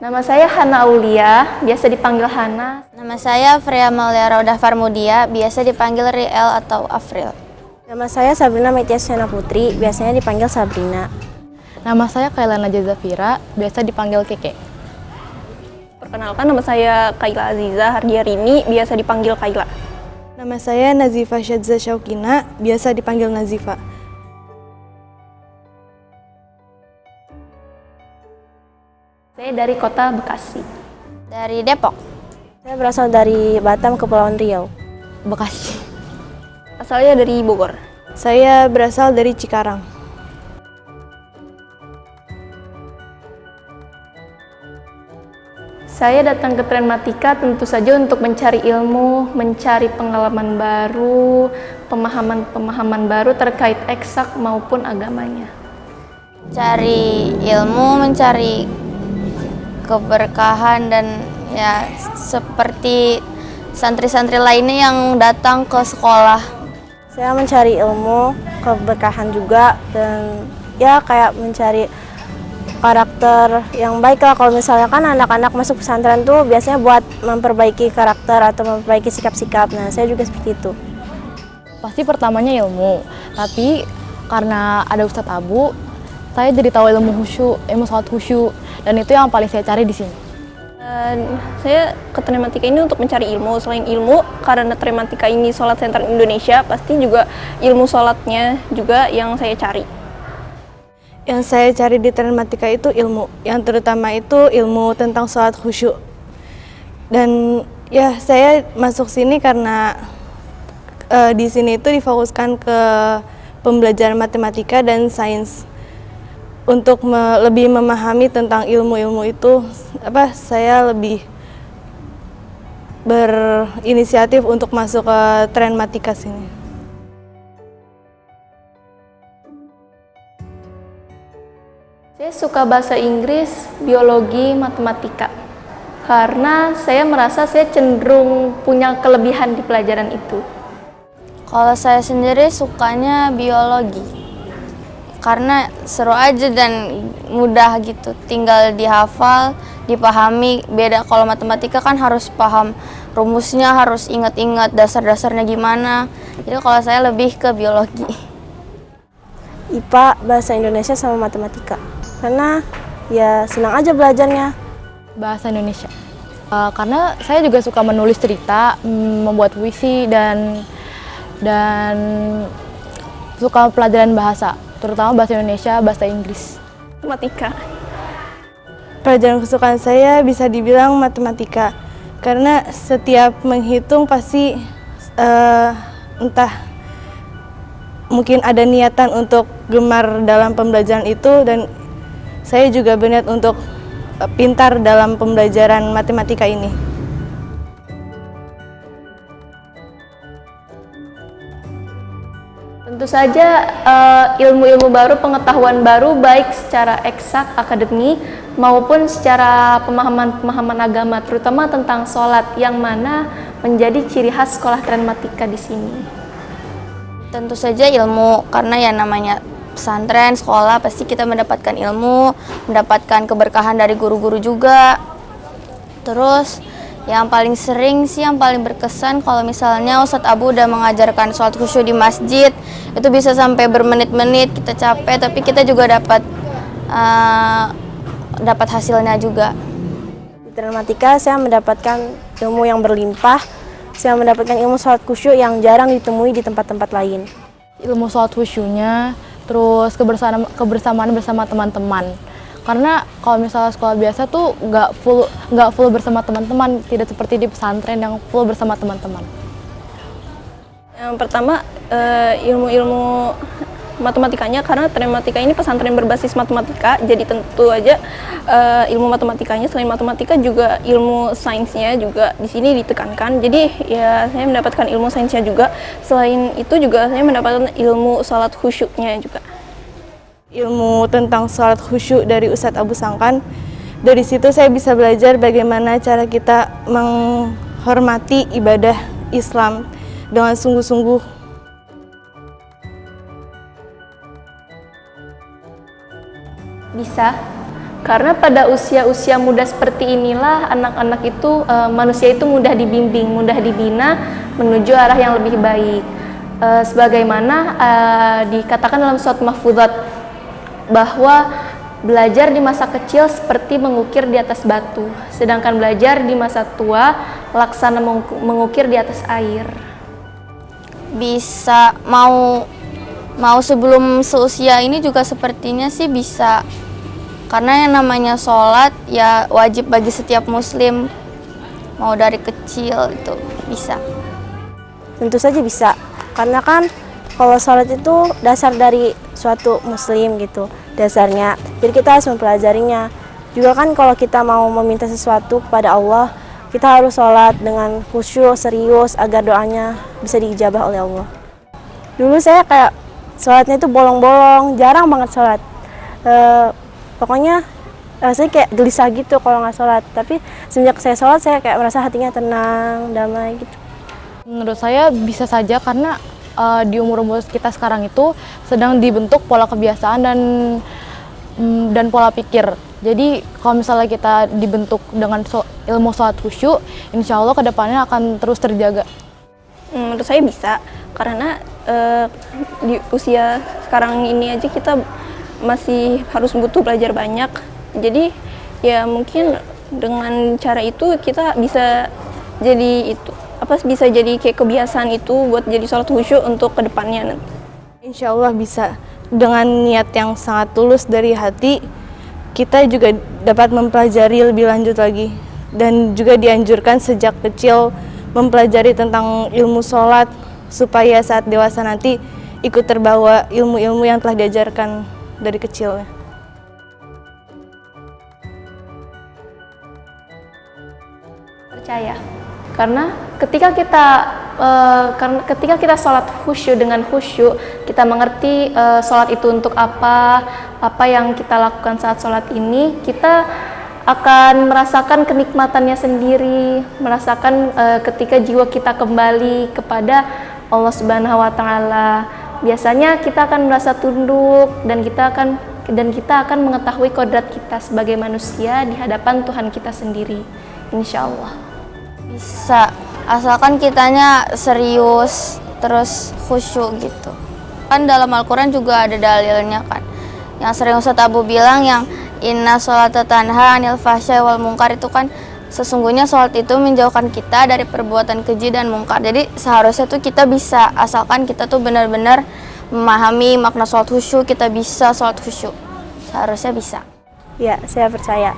Nama saya Hana Aulia, biasa dipanggil Hana. Nama saya Freya Maulia Raudah Farmudia, biasa dipanggil Riel atau Afril. Nama saya Sabrina Metiasyana Putri, biasanya dipanggil Sabrina. Nama saya Kaila Najah Zafira, biasa dipanggil Keke. Perkenalkan, nama saya Kaila Aziza Hardiarini, biasa dipanggil Kaila. Nama saya Nazifa Syadza Syaukina, biasa dipanggil Nazifa. Saya dari kota Bekasi. Dari Depok. Saya berasal dari Batam, Kepulauan Riau. Bekasi. Asalnya dari Bogor. Saya berasal dari Cikarang. Saya datang ke Trenmatika tentu saja untuk mencari ilmu, mencari pengalaman baru, pemahaman-pemahaman baru terkait eksak maupun agamanya. Cari ilmu, mencari keberkahan dan ya seperti santri-santri lainnya yang datang ke sekolah. Saya mencari ilmu, keberkahan juga, dan ya kayak mencari karakter yang baik lah. Kalau misalnya kan anak-anak masuk pesantren tuh biasanya buat memperbaiki karakter atau memperbaiki sikap-sikap. Nah, saya juga seperti itu. Pasti pertamanya ilmu, tapi karena ada Ustadz Abu, saya jadi tahu ilmu khusyuk, ilmu sholat khusyuk, dan itu yang paling saya cari di sini. Saya ke Trenmatika ini untuk mencari ilmu. Selain ilmu, karena Trenmatika ini sholat center Indonesia, pasti juga ilmu sholatnya juga yang saya cari. Yang saya cari di Trenmatika itu ilmu, yang terutama itu ilmu tentang sholat khusyuk. Dan ya saya masuk sini karena di sini itu difokuskan ke pembelajaran matematika dan sains. Untuk lebih memahami tentang ilmu-ilmu itu, saya lebih berinisiatif untuk masuk ke Trenmatika sini. Saya suka bahasa Inggris, biologi, matematika. Karena saya merasa saya cenderung punya kelebihan di pelajaran itu. Kalau saya sendiri sukanya biologi. Karena seru aja dan mudah gitu, tinggal dihafal, dipahami. Beda kalau matematika kan harus paham rumusnya, harus ingat-ingat dasar-dasarnya gimana. Jadi kalau saya lebih ke biologi. IPA, bahasa Indonesia sama matematika. Karena ya senang aja belajarnya. Bahasa Indonesia. Karena saya juga suka menulis cerita, membuat puisi, dan suka pelajaran bahasa, terutama bahasa Indonesia, bahasa Inggris. Matematika. Pelajaran kesukaan saya bisa dibilang matematika, karena setiap menghitung pasti entah mungkin ada niatan untuk gemar dalam pembelajaran itu, dan saya juga berniat untuk pintar dalam pembelajaran matematika ini. Tentu saja ilmu-ilmu baru, pengetahuan baru baik secara eksak akademik maupun secara pemahaman agama, terutama tentang sholat yang mana menjadi ciri khas sekolah Trenmatika di sini. Tentu saja ilmu, karena ya namanya pesantren, sekolah, pasti kita mendapatkan ilmu, mendapatkan keberkahan dari guru-guru juga. Terus yang paling sering sih, yang paling berkesan kalau misalnya Ustadz Abu udah mengajarkan sholat khusyuk di masjid, itu bisa sampai bermenit-menit, kita capek, tapi kita juga dapat hasilnya juga. Di Trenmatika saya mendapatkan ilmu yang berlimpah, saya mendapatkan ilmu sholat khusyuk yang jarang ditemui di tempat-tempat lain. Ilmu sholat khusyuknya, terus kebersamaan bersama teman-teman. Karena kalau misalnya sekolah biasa tuh nggak full bersama teman-teman, tidak seperti di pesantren yang full bersama teman-teman. Yang pertama ilmu-ilmu matematikanya, karena Trenmatika ini pesantren berbasis matematika, jadi tentu aja ilmu matematikanya, selain matematika juga ilmu sainsnya juga di sini ditekankan. Jadi ya saya mendapatkan ilmu sainsnya juga. Selain itu juga saya mendapatkan ilmu sholat khusyuknya juga. Ilmu tentang sholat khusyuk dari Ustadz Abu Sangkan. Dari situ saya bisa belajar bagaimana cara kita menghormati ibadah Islam dengan sungguh-sungguh. Bisa Karena pada usia-usia muda seperti inilah anak-anak itu, manusia itu mudah dibimbing, mudah dibina menuju arah yang lebih baik. Sebagaimana dikatakan dalam surat Mahfudzat bahwa belajar di masa kecil seperti mengukir di atas batu, sedangkan belajar di masa tua laksana mengukir di atas air. Bisa mau sebelum seusia ini juga sepertinya sih bisa. Karena yang namanya sholat ya wajib bagi setiap muslim, mau dari kecil itu bisa. Tentu saja bisa, karena kan kalau sholat itu dasar dari suatu muslim gitu, dasarnya. Jadi kita harus mempelajarinya. Juga kan kalau kita mau meminta sesuatu kepada Allah, kita harus sholat dengan khusyuk, serius, agar doanya bisa diijabah oleh Allah. Dulu saya kayak sholatnya itu bolong-bolong, jarang banget sholat. Pokoknya saya kayak gelisah gitu kalau nggak sholat. Tapi semenjak saya sholat, saya kayak merasa hatinya tenang, damai gitu. Menurut saya bisa saja karena di umur-umur kita sekarang itu sedang dibentuk pola kebiasaan dan pola pikir. Jadi kalau misalnya kita dibentuk dengan ilmu sholat khusyuk, insya Allah kedepannya akan terus terjaga. Menurut saya bisa, karena di usia sekarang ini aja kita masih harus butuh belajar banyak. Jadi ya mungkin dengan cara itu kita bisa jadi bisa jadi kayak kebiasaan itu buat jadi sholat khusyuk untuk kedepannya nanti. Insya Allah bisa. Dengan niat yang sangat tulus dari hati, kita juga dapat mempelajari lebih lanjut lagi. Dan juga dianjurkan sejak kecil mempelajari tentang ilmu sholat, supaya saat dewasa nanti ikut terbawa ilmu-ilmu yang telah diajarkan dari kecil. Percaya, karena ketika kita sholat khusyuk dengan khusyuk, kita mengerti sholat itu untuk apa yang kita lakukan saat sholat ini, kita akan merasakan kenikmatannya sendiri, merasakan ketika jiwa kita kembali kepada Allah Subhanahu wa Ta'ala. Biasanya kita akan merasa tunduk dan kita akan mengetahui kodrat kita sebagai manusia di hadapan Tuhan kita sendiri, insya Allah. Bisa, asalkan kitanya serius, terus khusyuk gitu. Kan dalam Al-Quran juga ada dalilnya kan. Yang sering Ustaz Abu bilang yang inna sholata tanha anil fahsya wal mungkar, itu kan sesungguhnya sholat itu menjauhkan kita dari perbuatan keji dan mungkar. Jadi seharusnya tuh kita bisa, asalkan kita tuh benar-benar memahami makna sholat khusyuk, kita bisa sholat khusyuk. Seharusnya bisa. Ya, saya percaya.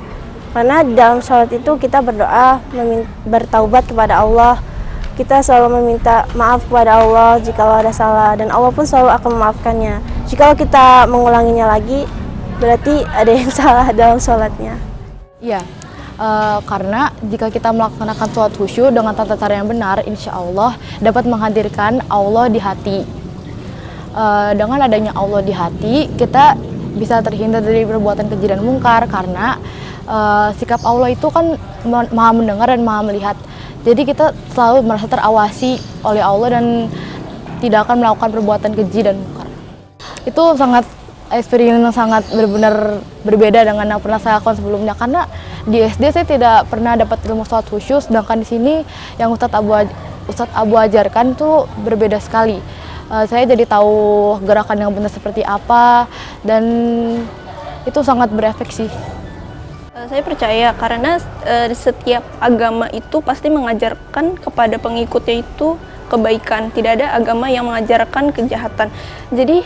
Karena di dalam sholat itu kita berdoa, bertaubat kepada Allah. Kita selalu meminta maaf kepada Allah jika ada salah, dan Allah pun selalu akan memaafkannya. Jika kita mengulanginya lagi, berarti ada yang salah dalam sholatnya. Iya, karena jika kita melaksanakan sholat khusyuk dengan tata cara yang benar, insya Allah dapat menghadirkan Allah di hati. Dengan adanya Allah di hati, kita bisa terhindar dari perbuatan keji dan mungkar, karena sikap Allah itu kan maha mendengar dan maha melihat. Jadi kita selalu merasa terawasi oleh Allah dan tidak akan melakukan perbuatan keji dan mungkar. Itu sangat experience yang sangat benar-benar berbeda dengan yang pernah saya lakukan sebelumnya, karena di SD saya tidak pernah dapat ilmu sholat khusyuk, sedangkan di sini yang Ustadz Abu ajarkan tuh berbeda sekali. Saya jadi tahu gerakan yang benar seperti apa, dan itu sangat berefek sih. Saya percaya karena setiap agama itu pasti mengajarkan kepada pengikutnya itu kebaikan. Tidak ada agama yang mengajarkan kejahatan. Jadi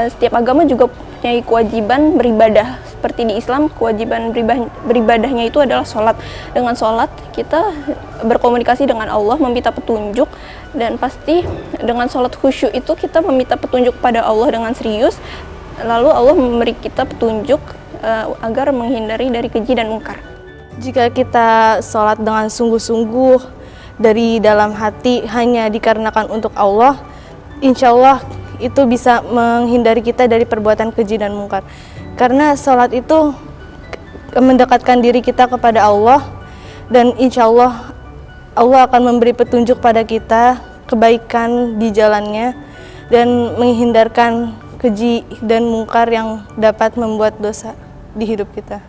setiap agama juga punya kewajiban beribadah. Seperti di Islam, kewajiban beribadahnya itu adalah sholat. Dengan sholat kita berkomunikasi dengan Allah, meminta petunjuk, dan pasti dengan sholat khusyuk itu kita meminta petunjuk pada Allah dengan serius. Lalu Allah memberi kita petunjuk agar menghindari dari keji dan mungkar. Jika kita sholat dengan sungguh-sungguh dari dalam hati hanya dikarenakan untuk Allah, insya Allah itu bisa menghindari kita dari perbuatan keji dan mungkar. Karena sholat itu mendekatkan diri kita kepada Allah, dan insya Allah Allah akan memberi petunjuk pada kita kebaikan di jalannya dan menghindarkan keji dan mungkar yang dapat membuat dosa di hidup kita.